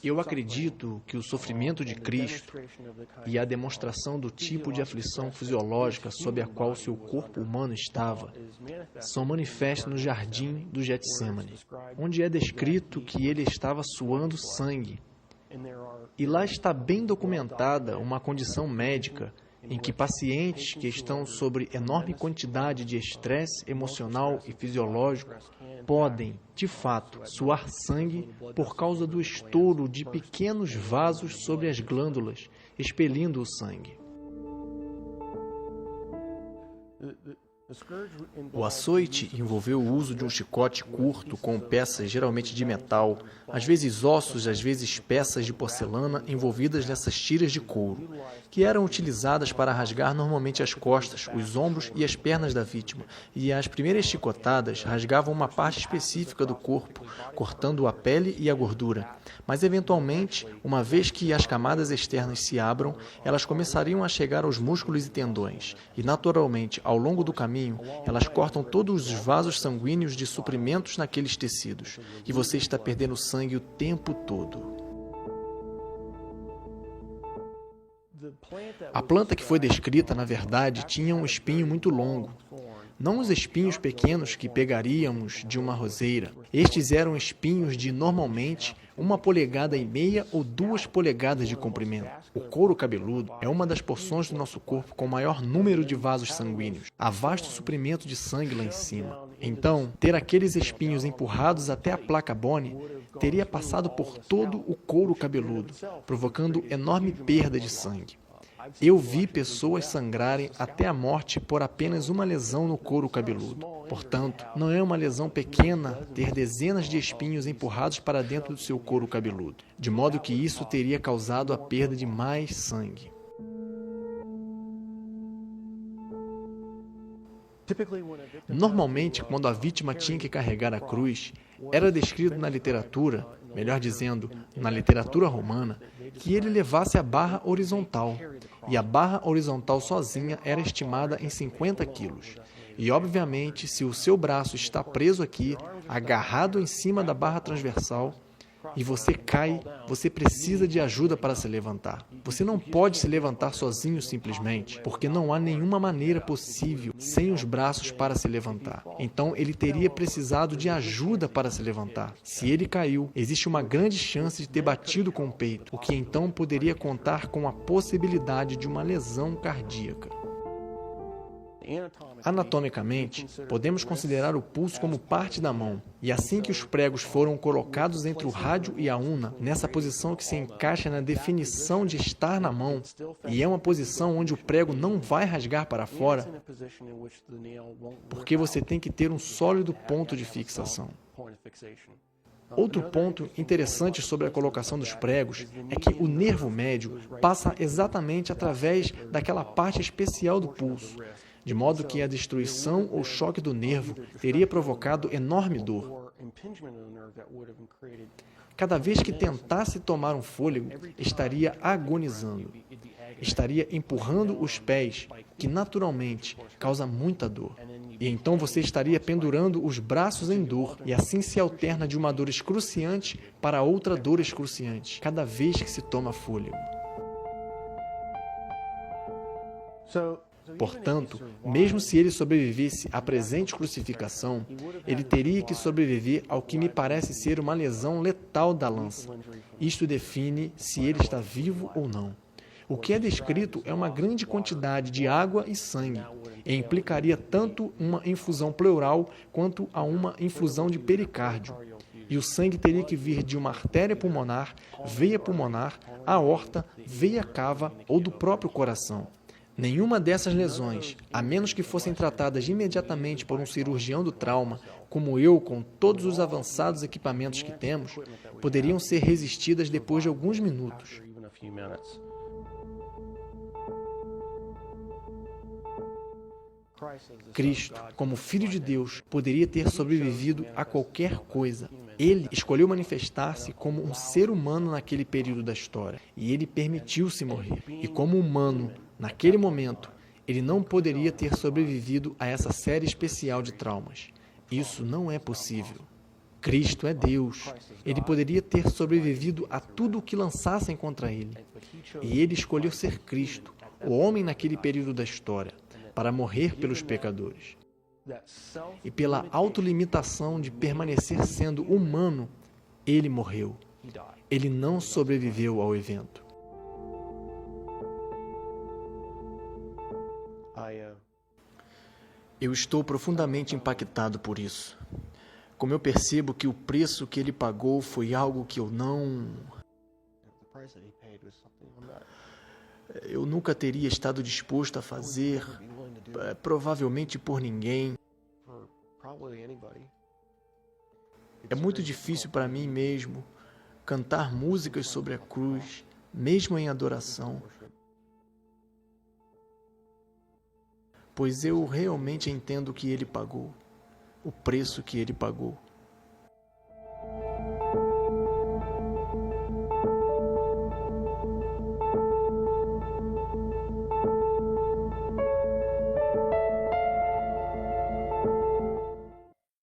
Eu acredito que o sofrimento de Cristo e a demonstração do tipo de aflição fisiológica sob a qual seu corpo humano estava são manifestos no jardim do Getsêmani, onde é descrito que ele estava suando sangue. E lá está bem documentada uma condição médica em que pacientes que estão sob enorme quantidade de estresse emocional e fisiológico podem, de fato, suar sangue por causa do estouro de pequenos vasos sobre as glândulas, expelindo o sangue. O açoite envolveu o uso de um chicote curto com peças geralmente de metal, às vezes ossos, às vezes peças de porcelana envolvidas nessas tiras de couro, que eram utilizadas para rasgar normalmente as costas, os ombros e as pernas da vítima, e as primeiras chicotadas rasgavam uma parte específica do corpo, cortando a pele e a gordura. Mas, eventualmente, uma vez que as camadas externas se abram, elas começariam a chegar aos músculos e tendões, e, naturalmente, ao longo do caminho, elas cortam todos os vasos sanguíneos de suprimentos naqueles tecidos, e você está perdendo sangue o tempo todo. A planta que foi descrita, na verdade, tinha um espinho muito longo. Não os espinhos pequenos que pegaríamos de uma roseira. Estes eram espinhos de, normalmente, 1,5 polegadas ou 2 polegadas de comprimento. O couro cabeludo é uma das porções do nosso corpo com maior número de vasos sanguíneos. Há vasto suprimento de sangue lá em cima. Então, ter aqueles espinhos empurrados até a placa bone teria passado por todo o couro cabeludo, provocando enorme perda de sangue. Eu vi pessoas sangrarem até a morte por apenas uma lesão no couro cabeludo. Portanto, não é uma lesão pequena ter dezenas de espinhos empurrados para dentro do seu couro cabeludo, de modo que isso teria causado a perda de mais sangue. Normalmente, quando a vítima tinha que carregar a cruz, era descrito na literatura, melhor dizendo, na literatura romana, que ele levasse a barra horizontal, e a barra horizontal sozinha era estimada em 50 quilos. E, obviamente, se o seu braço está preso aqui, agarrado em cima da barra transversal, e você cai, você precisa de ajuda para se levantar. Você não pode se levantar sozinho simplesmente, porque não há nenhuma maneira possível sem os braços para se levantar. Então, ele teria precisado de ajuda para se levantar. Se ele caiu, existe uma grande chance de ter batido com o peito, o que então poderia contar com a possibilidade de uma lesão cardíaca. Anatomicamente, podemos considerar o pulso como parte da mão, e assim que os pregos foram colocados entre o rádio e a una, nessa posição que se encaixa na definição de estar na mão, e é uma posição onde o prego não vai rasgar para fora, porque você tem que ter um sólido ponto de fixação. Outro ponto interessante sobre a colocação dos pregos é que o nervo médio passa exatamente através daquela parte especial do pulso, de modo que a destruição ou choque do nervo teria provocado enorme dor. Cada vez que tentasse tomar um fôlego, estaria agonizando. Estaria empurrando os pés, que naturalmente causa muita dor. E então você estaria pendurando os braços em dor, e assim se alterna de uma dor excruciante para outra dor excruciante, cada vez que se toma fôlego. Portanto, mesmo se ele sobrevivesse à presente crucificação, ele teria que sobreviver ao que me parece ser uma lesão letal da lança. Isto define se ele está vivo ou não. O que é descrito é uma grande quantidade de água e sangue, e implicaria tanto uma infusão pleural quanto a uma infusão de pericárdio. E o sangue teria que vir de uma artéria pulmonar, veia pulmonar, aorta, veia cava ou do próprio coração. Nenhuma dessas lesões, a menos que fossem tratadas imediatamente por um cirurgião do trauma, como eu, com todos os avançados equipamentos que temos, poderiam ser resistidas depois de alguns minutos. Cristo, como Filho de Deus, poderia ter sobrevivido a qualquer coisa. Ele escolheu manifestar-se como um ser humano naquele período da história, e ele permitiu-se morrer. E como humano, naquele momento, ele não poderia ter sobrevivido a essa série especial de traumas. Isso não é possível. Cristo é Deus. Ele poderia ter sobrevivido a tudo o que lançassem contra ele. E ele escolheu ser Cristo, o homem naquele período da história, para morrer pelos pecadores. E pela autolimitação de permanecer sendo humano, ele morreu. Ele não sobreviveu ao evento. Eu estou profundamente impactado por isso. Como eu percebo que o preço que ele pagou foi algo que eu nunca teria estado disposto a fazer, provavelmente por ninguém. É muito difícil para mim mesmo cantar músicas sobre a cruz, mesmo em adoração, pois eu realmente entendo o que ele pagou, o preço que ele pagou.